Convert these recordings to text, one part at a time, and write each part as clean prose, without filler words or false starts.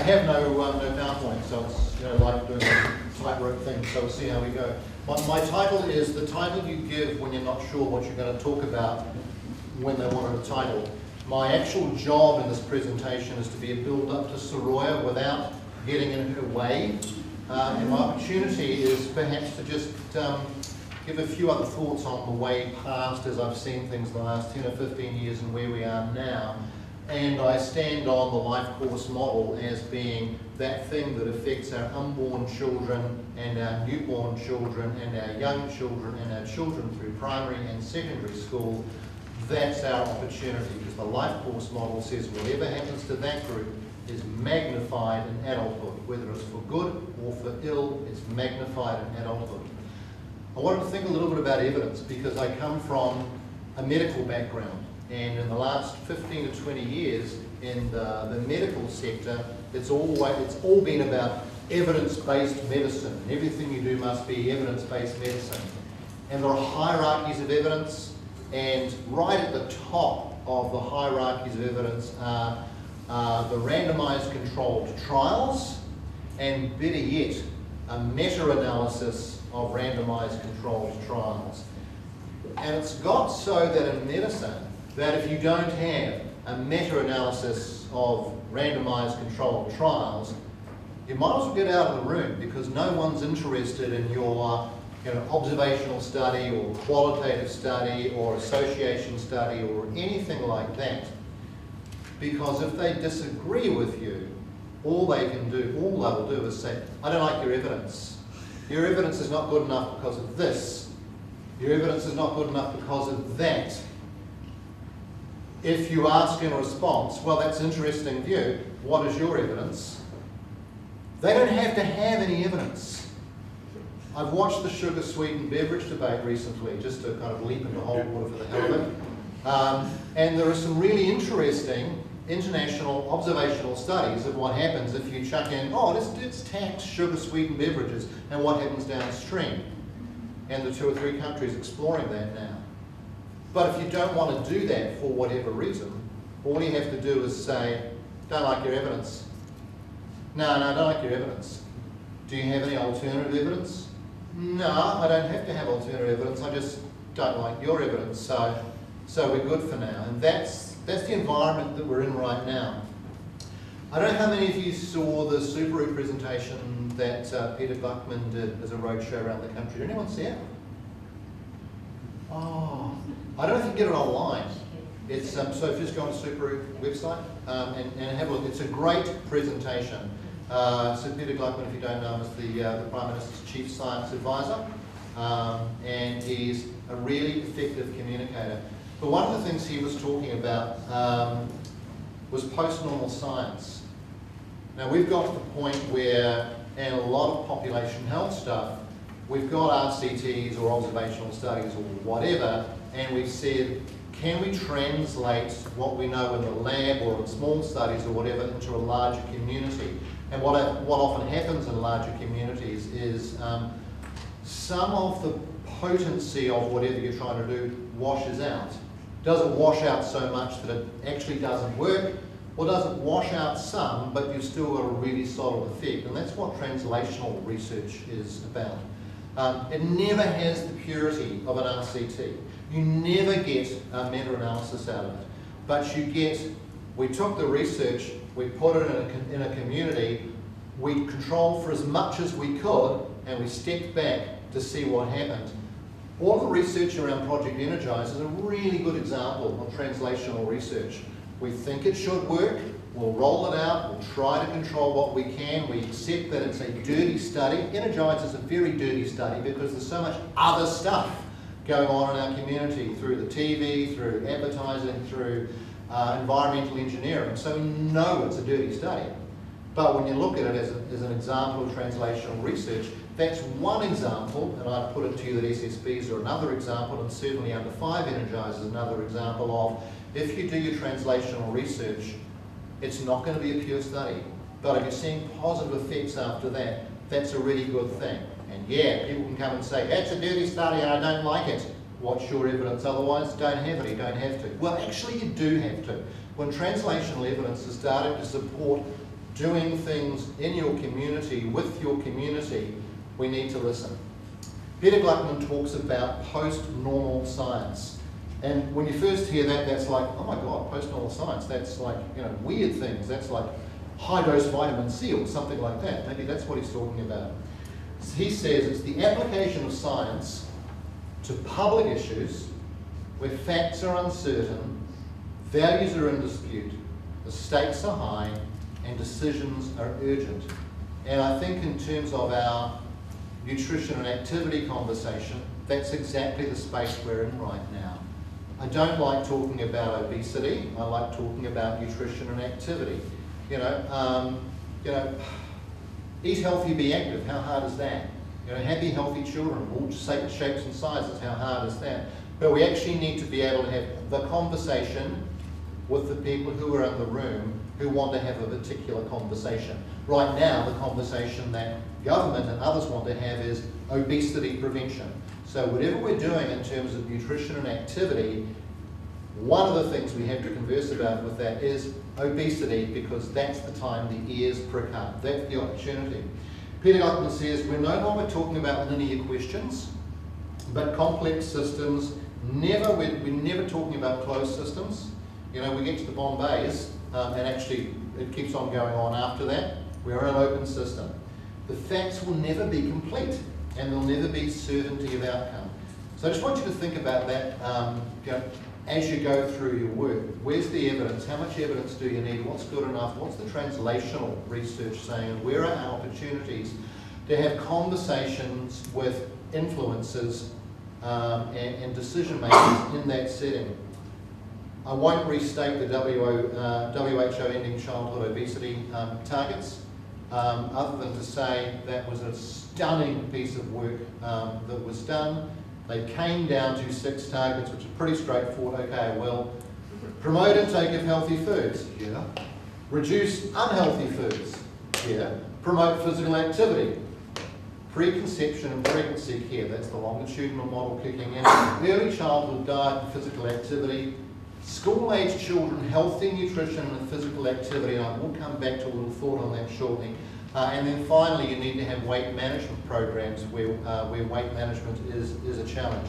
have no PowerPoint, so it's like doing a tightrope thing, so we'll see how we go. My title is the title you give when you're not sure what you're going to talk about when they wanted a title. My actual job in this presentation is to be a build-up to Soroya without getting in her way. And my opportunity is perhaps to just give a few other thoughts on the way past as I've seen things the last 10 or 15 years and where we are now. And I stand on the life course model as being that thing that affects our unborn children and our newborn children and our young children and our children through primary and secondary school. That's our opportunity, because the life course model says whatever happens to that group is magnified in adulthood. Whether it's for good or for ill, it's magnified in adulthood. I wanted to think a little bit about evidence because I come from a medical background. And in the last 15 to 20 years in the medical sector, it's all been about evidence-based medicine. Everything you do must be evidence-based medicine. And there are hierarchies of evidence, and right at the top of the hierarchies of evidence are the randomized controlled trials, and better yet, a meta-analysis of randomized controlled trials. And it's got so that in medicine, that if you don't have a meta-analysis of randomized controlled trials, you might as well get out of the room, because no one's interested in your observational study or qualitative study or association study or anything like that. Because if they disagree with you, all they'll do is say, I don't like your evidence. Your evidence is not good enough because of this. Your evidence is not good enough because of that. If you ask in response, well, that's an interesting view, what is your evidence? They don't have to have any evidence. I've watched the sugar-sweetened beverage debate recently, just to kind of leap into hot water for the hell of it. And there are some really interesting international observational studies of what happens if you chuck in, let's tax sugar-sweetened beverages, and what happens downstream. And the 2 or 3 countries exploring that now. But if you don't want to do that for whatever reason, all you have to do is say, don't like your evidence. No, I don't like your evidence. Do you have any alternative evidence? No, I don't have to have alternative evidence. I just don't like your evidence. So we're good for now. And that's the environment that we're in right now. I don't know how many of you saw the Subaru presentation that Peter Buckman did as a roadshow around the country. Did anyone see it? Oh, I don't know if you can get it online. It's so if you just go on the Subaru website and have a look. It's a great presentation. So Peter Buckman, if you don't know him, is the Prime Minister's Chief Science Advisor, and he's a really effective communicator. But one of the things he was talking about was post-normal science. Now we've got to the point where, in a lot of population health stuff, we've got RCTs or observational studies or whatever, and we've said, can we translate what we know in the lab or in small studies or whatever into a larger community? And what often happens in larger communities is some of the potency of whatever you're trying to do washes out. Doesn't wash out so much that it actually doesn't work, or doesn't wash out some, but you've still got a really solid effect. And that's what translational research is about. It never has the purity of an RCT. You never get a meta-analysis out of it. But you get, we took the research, we put it in a community, we controlled for as much as we could, and we stepped back to see what happened. All the research around Project Energize is a really good example of translational research. We think it should work, we'll roll it out, we'll try to control what we can, we accept that it's a dirty study. Energize is a very dirty study because there's so much other stuff going on in our community through the TV, through advertising, through environmental engineering. So we know it's a dirty study. But when you look at it as an example of translational research, that's one example, and I'd put it to you that SSBs are another example, and certainly under 5 Energize is another example of, if you do your translational research, it's not going to be a pure study. But if you're seeing positive effects after that, that's a really good thing. And yeah, people can come and say, that's a dirty study and I don't like it. What's your evidence? Otherwise, don't have it, you don't have to. Well, actually you do have to. When translational evidence is starting to support doing things in your community, with your community, we need to listen. Peter Gluckman talks about post-normal science. And when you first hear that, that's like, oh my God, post-normal science, that's like, weird things. That's like high-dose vitamin C or something like that. Maybe that's what he's talking about. He says it's the application of science to public issues where facts are uncertain, values are in dispute, the stakes are high, and decisions are urgent. And I think in terms of our nutrition and activity conversation, that's exactly the space we're in right now. I don't like talking about obesity. I like talking about nutrition and activity. Eat healthy, be active. How hard is that? Happy, healthy children, all shapes and sizes. How hard is that? But we actually need to be able to have the conversation with the people who are in the room who want to have a particular conversation. Right now, the conversation that government and others want to have is obesity prevention. So whatever we're doing in terms of nutrition and activity, one of the things we have to converse about with that is obesity, because that's the time the ears prick up. That's the opportunity. Peter Gluckman says we're no longer talking about linear questions, but complex systems. We're never talking about closed systems. We get to the Bombays, and actually it keeps on going on after that. We're an open system. The facts will never be complete, and there'll never be certainty of outcome. So I just want you to think about that as you go through your work. Where's the evidence? How much evidence do you need? What's good enough? What's the translational research saying? And where are our opportunities to have conversations with influencers and decision makers in that setting? I won't restate the WHO ending childhood obesity targets, other than to say that was a stunning piece of work that was done. They came down to 6 targets, which is pretty straightforward. Okay, well, promote intake of healthy foods. Yeah. Reduce unhealthy foods. Yeah. Promote physical activity. Preconception and pregnancy care. That's the longitudinal model kicking in. Early childhood diet and physical activity. School-age children, healthy nutrition and physical activity. And I will come back to a little thought on that shortly. And then finally, you need to have weight management programs where weight management is a challenge.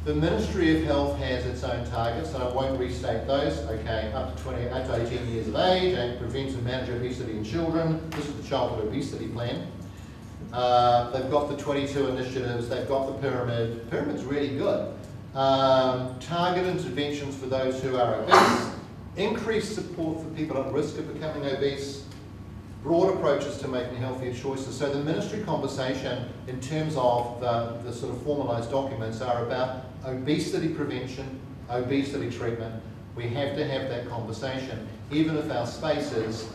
The Ministry of Health has its own targets, and I won't restate those. Okay, up to 18 years of age, and prevent and manage obesity in children. This is the Childhood Obesity Plan. They've got the 22 initiatives. They've got the pyramid. The pyramid's really good. Target interventions for those who are obese. Increased support for people at risk of becoming obese. Broad approaches to making healthier choices. So the ministry conversation in terms of the sort of formalised documents are about obesity prevention, obesity treatment. We have to have that conversation, even if our spaces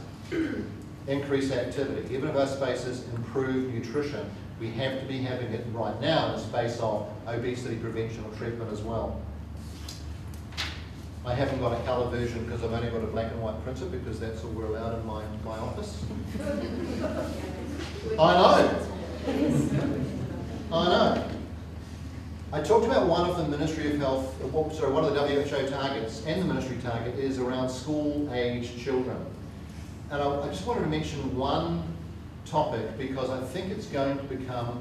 increase activity, even if our spaces improve nutrition. We have to be having it right now in a space of obesity prevention or treatment as well. I haven't got a colour version because I've only got a black and white printer, because that's all we're allowed in my office. I know. I talked about one of the Ministry of Health, one of the WHO targets, and the ministry target is around school-age children. And I just wanted to mention one topic because I think it's going to become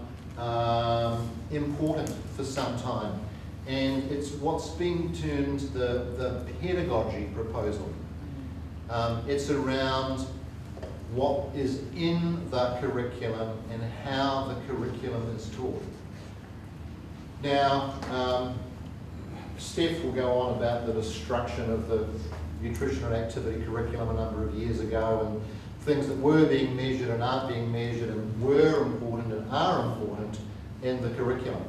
important for some time. And it's what's being termed the pedagogy proposal. It's around what is in the curriculum and how the curriculum is taught. Now, Steph will go on about the destruction of the nutrition and activity curriculum a number of years ago, and things that were being measured and aren't being measured and were important and are important in the curriculum.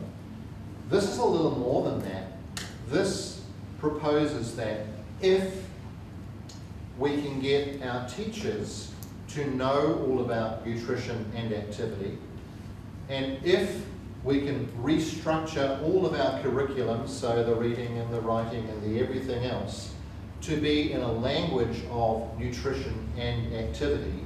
This is a little more than that. This proposes that if we can get our teachers to know all about nutrition and activity, and if we can restructure all of our curriculum, so the reading and the writing and the everything else, to be in a language of nutrition and activity,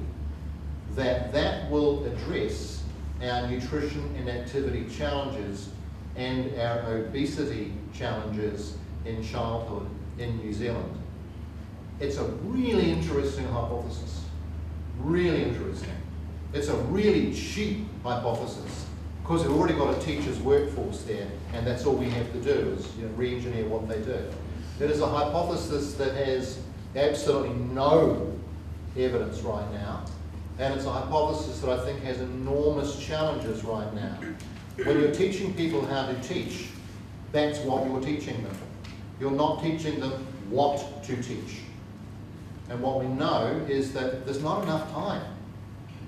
that will address our nutrition and activity challenges and our obesity challenges in childhood in New Zealand. It's a really interesting hypothesis. really interesting. It's a really cheap hypothesis because we've already got a teacher's workforce there, and that's all we have to do is re-engineer what they do. It is a hypothesis that has absolutely no evidence right now, and it's a hypothesis that I think has enormous challenges right now. When you're teaching people how to teach, that's what you're teaching them. You're not teaching them what to teach. And what we know is that there's not enough time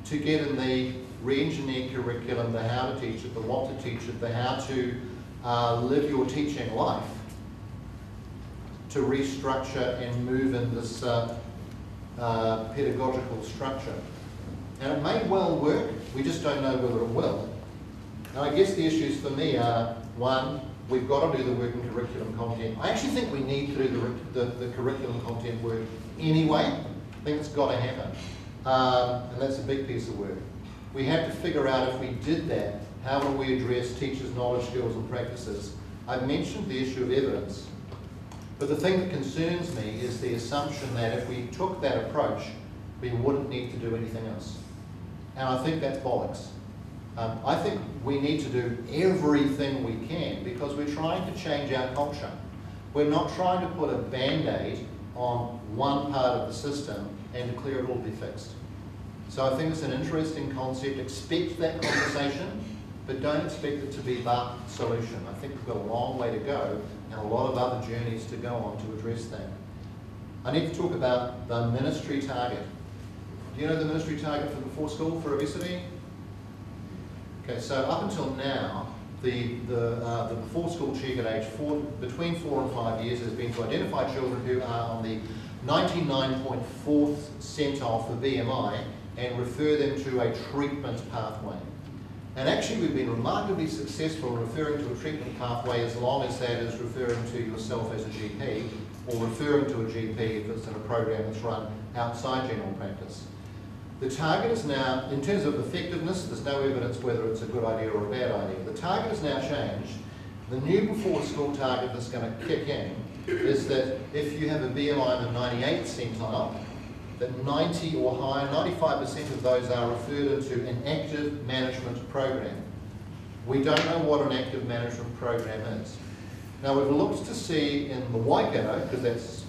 to get in the re-engineered curriculum, the how to teach it, the what to teach it, the how to live your teaching life, to restructure and move in this pedagogical structure. And it may well work, we just don't know whether it will. And I guess the issues for me are, one, we've got to do the work in curriculum content. I actually think we need to do the curriculum content work anyway. I think it's got to happen. And that's a big piece of work. We have to figure out if we did that, how would we address teachers' knowledge, skills and practices. I've mentioned the issue of evidence, but the thing that concerns me is the assumption that if we took that approach, we wouldn't need to do anything else. And I think that's bollocks. I think we need to do everything we can because we're trying to change our culture. We're not trying to put a band-aid on one part of the system and declare it will be fixed. So I think it's an interesting concept. Expect that conversation, but don't expect it to be the solution. I think we've got a long way to go and a lot of other journeys to go on to address that. I need to talk about the ministry target. Do you know the ministry target for before school for obesity? Okay, so up until now, the before school check at age between 4 and 5 years has been to identify children who are on the 99.4th centile for BMI and refer them to a treatment pathway. And actually we've been remarkably successful in referring to a treatment pathway as long as that is referring to yourself as a GP or referring to a GP if it's in a program that's run outside general practice. The target is now, in terms of effectiveness, there's no evidence whether it's a good idea or a bad idea. The target has now changed. The new before school target that's going to kick in is that if you have a BMI of 98th centile, that 90 or higher, 95% of those are referred into an active management program. We don't know what an active management program is. Now we've looked to see in the Waikato, because that's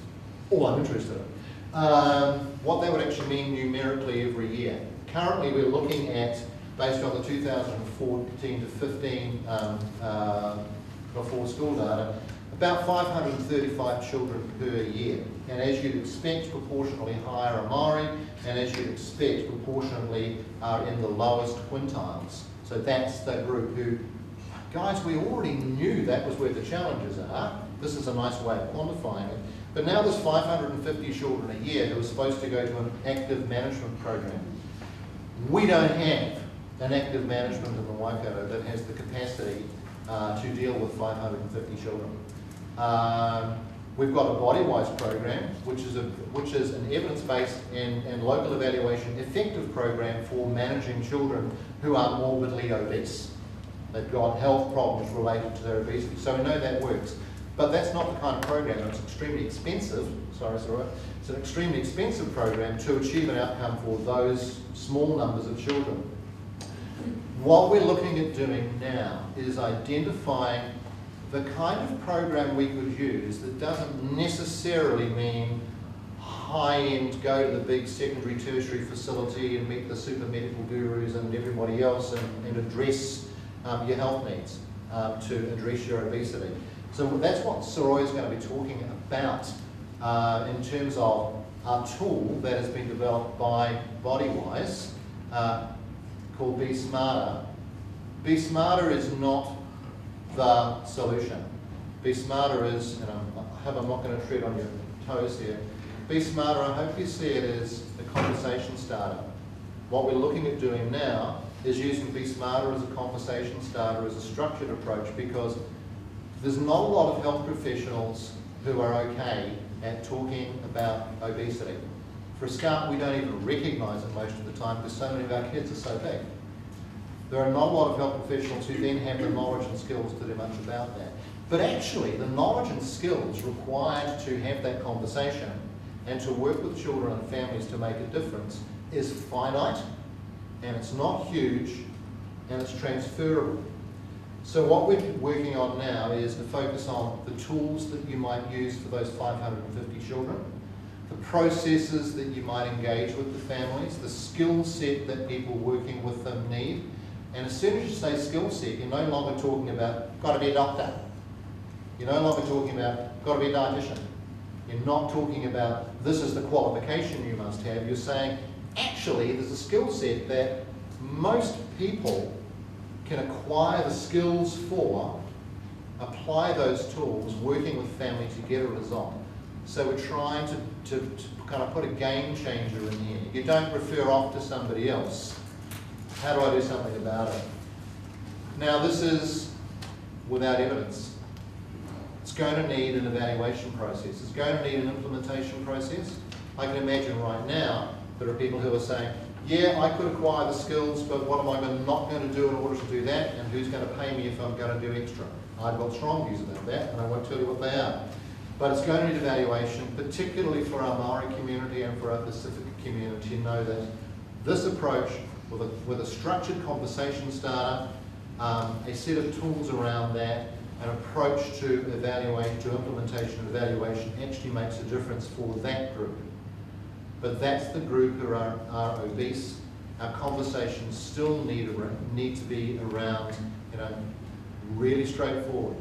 all I'm interested in, what that would actually mean numerically every year. Currently we're looking at, based on the 2014 to 15 before school data, about 535 children per year. And as you'd expect, proportionally higher are Maori, and as you'd expect, proportionally are in the lowest quintiles. So that's the group who, guys, we already knew that was where the challenges are. This is a nice way of quantifying it. But now there's 550 children a year who are supposed to go to an active management program. We don't have an active management in the Waikato that has the capacity to deal with 550 children. We've got a body-wise program, which is an evidence-based and local evaluation effective program for managing children who are morbidly obese. They've got health problems related to their obesity, so we know that works. But that's not the kind of program, it's extremely expensive, it's an extremely expensive program to achieve an outcome for those small numbers of children. What we're looking at doing now is identifying the kind of program we could use that doesn't necessarily mean high-end, go to the big secondary, tertiary facility and meet the super medical gurus and everybody else and address your health needs to address your obesity. So that's what Soroi is going to be talking about in terms of a tool that has been developed by Bodywise called Be Smarter. Be Smarter is not the solution. Be Smarter is, and I hope I'm not going to tread on your toes here, Be Smarter, I hope you see it as a conversation starter. What we're looking at doing now is using Be Smarter as a conversation starter, as a structured approach, because there's not a lot of health professionals who are okay at talking about obesity. For a start, we don't even recognise it most of the time because so many of our kids are so big. There are not a lot of health professionals who then have the knowledge and skills to do much about that. But actually, the knowledge and skills required to have that conversation and to work with children and families to make a difference is finite, and it's not huge, and it's transferable. So what we're working on now is to focus on the tools that you might use for those 550 children, the processes that you might engage with the families, the skill set that people working with them need. And as soon as you say skill set, you're no longer talking about, got to be a doctor. You're no longer talking about, got to be a dietitian. You're not talking about, this is the qualification you must have. You're saying, actually, there's a skill set that most people can acquire the skills for, apply those tools, working with family to get a result. So we're trying to kind of put a game changer in here. You don't refer off to somebody else. How do I do something about it? Now this is without evidence. It's going to need an evaluation process. It's going to need an implementation process. I can imagine right now there are people who are saying, yeah, I could acquire the skills, but what am I not going to do in order to do that? And who's going to pay me if I'm going to do extra? I've got strong views about that, and I won't tell you what they are. But it's going to need evaluation, particularly for our Maori community and for our Pacific community, to know that this approach, with a structured conversation starter, a set of tools around that, an approach to implementation and evaluation actually makes a difference for that group. But that's the group who are obese. Our conversations still need to be around, really straightforward.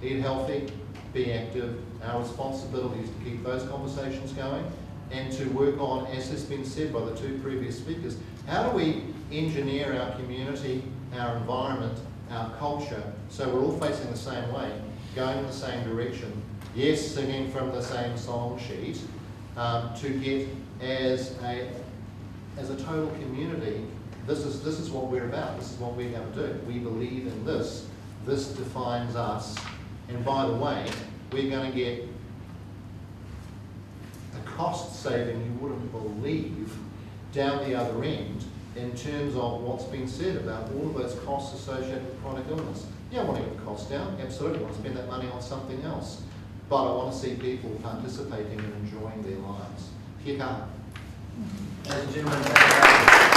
Eat healthy, be active. Our responsibility is to keep those conversations going and to work on, as has been said by the two previous speakers, how do we engineer our community, our environment, our culture, so we're all facing the same way, going in the same direction, yes, singing from the same song sheet, to get as a total community, this is what we're about, this is what we're going to do. We believe in this. This defines us. And by the way, we're going to get a cost saving you wouldn't believe down the other end in terms of what's been said about all of those costs associated with chronic illness. Yeah, I want to get the costs down, absolutely. I want to spend that money on something else. But I want to see people participating and enjoying their lives. Kia kaha. Ladies and gentlemen,